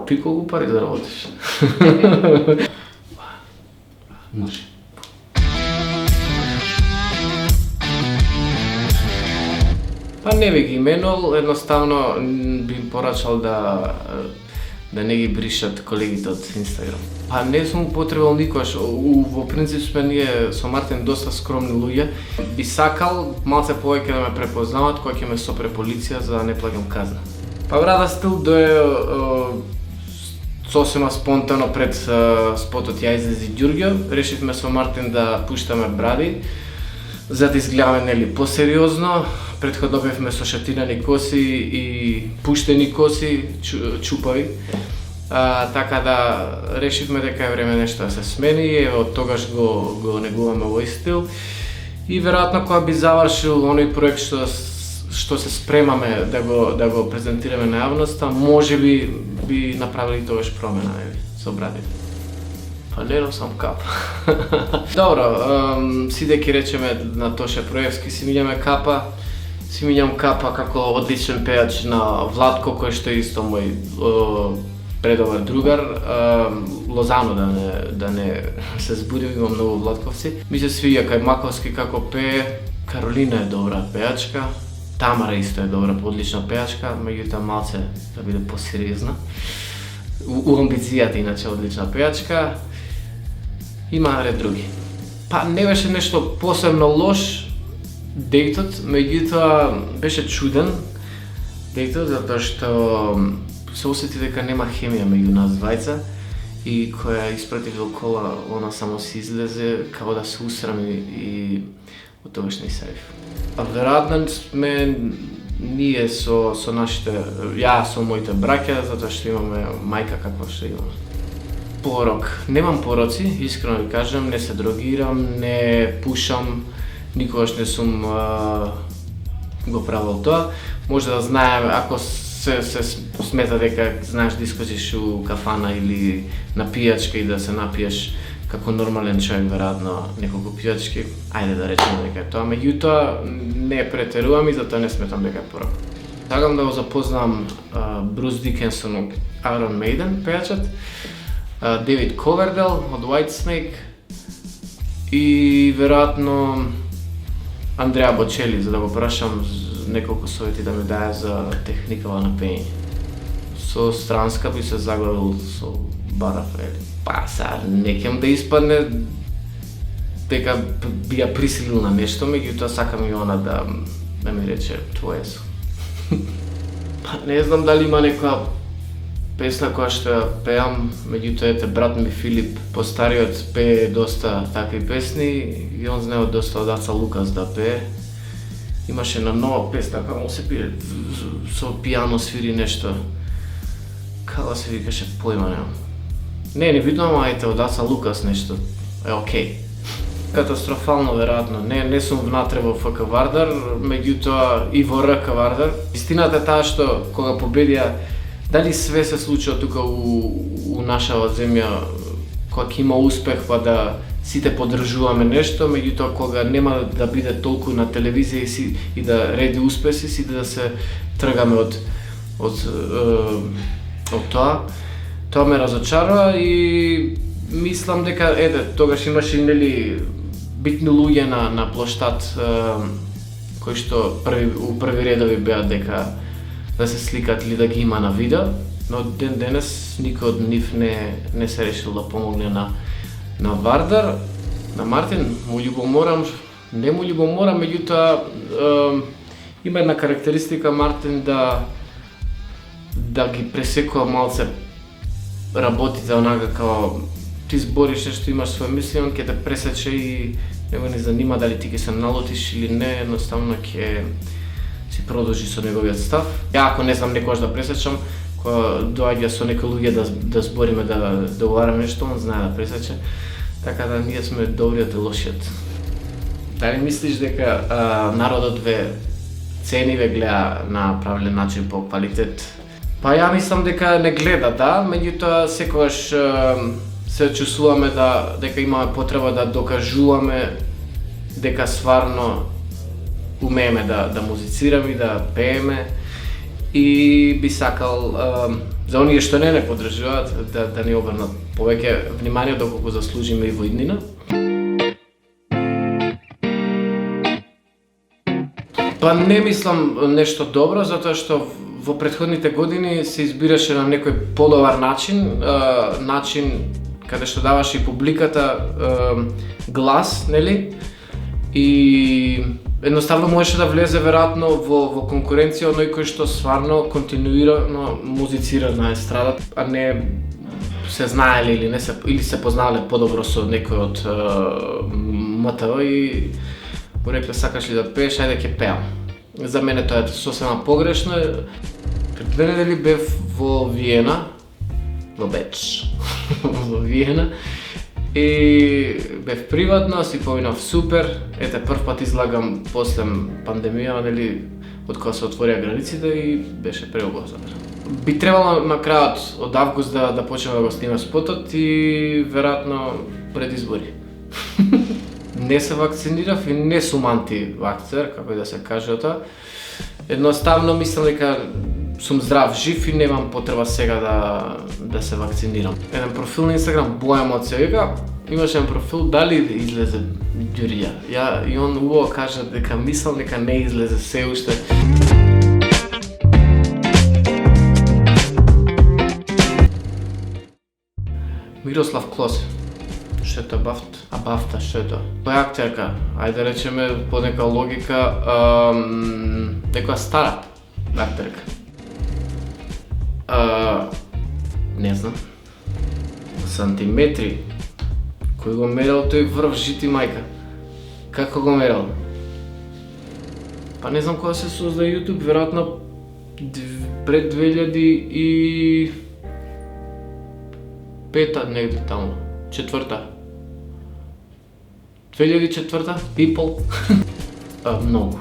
Ти колку пари заработиш? Може. Па не би ги именувал, едноставно би им порачал да не ги бришат колегите од Инстаграм. Па не сум потребал никош, во принцип сме ние со Мартин доста скромни луѓе. Би сакал малце повеќе да ме препознават кога ќе ме сопре полиција за да не плаќам казна. Па Брада Стил дое сосема спонтано пред спотот Ја излези Ѓурѓо. Решивме со Мартин да пуштаме бради, за да изгледаме нели посериозно. Претходно бевме со шатинани коси и пуштени коси, чупави. Така да решивме дека е време нешто да се смени, и од тогаш го негуваме овој стил. И веројатно кога би завршил оној проект што се спремаме да го презентираме на јавноста, можеби би направили тогаш промена со брадите. Па не носам капа. Добро, сидејќи речеме на Тоше Проевски си мињаме капа. Си мињам капа како одличен пејач на Владко, кој што е исто мој предобар другар. Лозано да не се збурим, имам многу Владковци. Ми се свиѓа кај Маковски како пее. Каролина е добра пејачка. Тамара исто е добра, одлична пејачка, меѓутоа малце да биде посериозна. У амбицијата иначе одлична пејачка. Има ред други. Па не беше нешто посебно лош дејтот, меѓутоа беше чуден дејтот затоа што се осети дека нема хемија меѓу нас двајца и која испратив до кола, она само се излезе како да се усрами и од тогаш не се јавив. А веројатно сме ние со нашите, ја со моите браќа, затоа што имаме мајка каква што имаме. Порок. Немам пороци, искрено ви кажам, не се дрогирам, не пушам, никогаш не сум го правил тоа. Може да знаеме, ако се смета дека знаеш да искочиш у кафана или на пијачка и да се напиеш како нормален човек, веројатно неколку пијачки, ајде да речеме дека е тоа, меѓутоа не претерувам и затоа не сметам дека е порок. Сакам да го запознам Брус Дикенсон од Iron Maiden, пејачот, Девид Ковердел од Whitesnake и веројатно Андреа Бочели, за да го прашам неколку совети да ми даде за техникава на пење. Со странска би се заглавил со Бара Фрели. Па сега не ќам да испадне дека би ја присилил на нешто, меѓутоа сакам и она да ми рече твое су. Па не знам дали има некоја песна која што ја пеам, меѓутоа ете брат ми Филип постариот пее доста такви песни и он знае доста од Аца Лукас да пее. Имаше на нова песна кога му се пие со пијано свири нешто. Како се викаше, појма немам. Не битно, ама ете од Аца Лукас нешто е окей. Катастрофално веројатно. Не сум внатре во ФК Вардар, меѓутоа и во РК Вардар. Истината е таа што кога победија, дали све се случува тука у нашава земја, кога ќе има успех па да сите поддржуваме нешто, меѓутоа кога нема да биде толку на телевизија и да реди успеси, сите да се тргаме од тоа. Тоа ме разочарува и мислам дека тогаш имаше нели битни луѓе на плоштад кои што у први редови беа дека да се сликат или да ги има на видео, но ден денес никој од нив не се решил да помогне на Вардар. На Мартин му љубоморам, не му љубоморам, меѓутоа има една карактеристика Мартин да ги пресекува малце работите онака како ти збориш нешто, имаш свој мисли, он ќе те пресече и не го не занима дали ти ќе се налутиш или не, едноставно ќе си продолжи со неговиот став. Ја ако не знам некогаш да пресечам, кога доаѓа со некои луѓе да збориме, да договараме нешто, он знае да пресече. Така да ние сме добриот и лошиот. Дали мислиш дека народот ве цени, ве гледа на правилен начин по квалитет? Па ја мислам дека не гледа, да, меѓутоа секогаш се чувствуваме дека имаме потреба да докажуваме дека стварно умееме да музицираме и да пееме и би сакал за оние што не поддржуваат да ни обрнат повеќе внимание доколку заслужиме и во иднина. Па не мислам нешто добро, затоа што во претходните години се избираше на некој подобар начин, каде што даваше и публиката глас, нели? И едноставно можеше да влезе веројатно во конкуренција оној кој што стварно континуирано музицира на естрадата, а не се знаеле или се познавале подобро со некој од МТО и му рекле сакаш ли да пееш, ајде ќе пеам. За мене тоа е сосема погрешно. Пред 2 недели бев во Виена, во Беч, во Виена, и бев приватно, си поминав супер. Ете, прв пат излагам после пандемија, нели, од кога се отворија границите и беше преубаво за мене. Би требало на крајот од август да почнеме да го снимаме спотот и веројатно пред избори. Не се вакцинирав и не сум антивакцер, како и да се каже тоа. Едноставно мислам дека сум здрав, жив и немам потреба сега да се вакцинирам. Еден профил на Инстаграм, Бојам од сега, имаше еден профил, дали излезе ѓурија. И он убаво кажа дека мислам дека не излезе се уште. Мирослав Клосе. Што е тоа Бафта, што е тоа? Која актерка? Ајде да речеме по нека логика, некоја стара актерка. Не знам. Сантиметри. Кој го мерил тој врв жити мајка? Како го мерил? Па не знам кога се созда YouTube, веројатно пред 2005 негде таму. 4-та. 2004-та? People? Многу.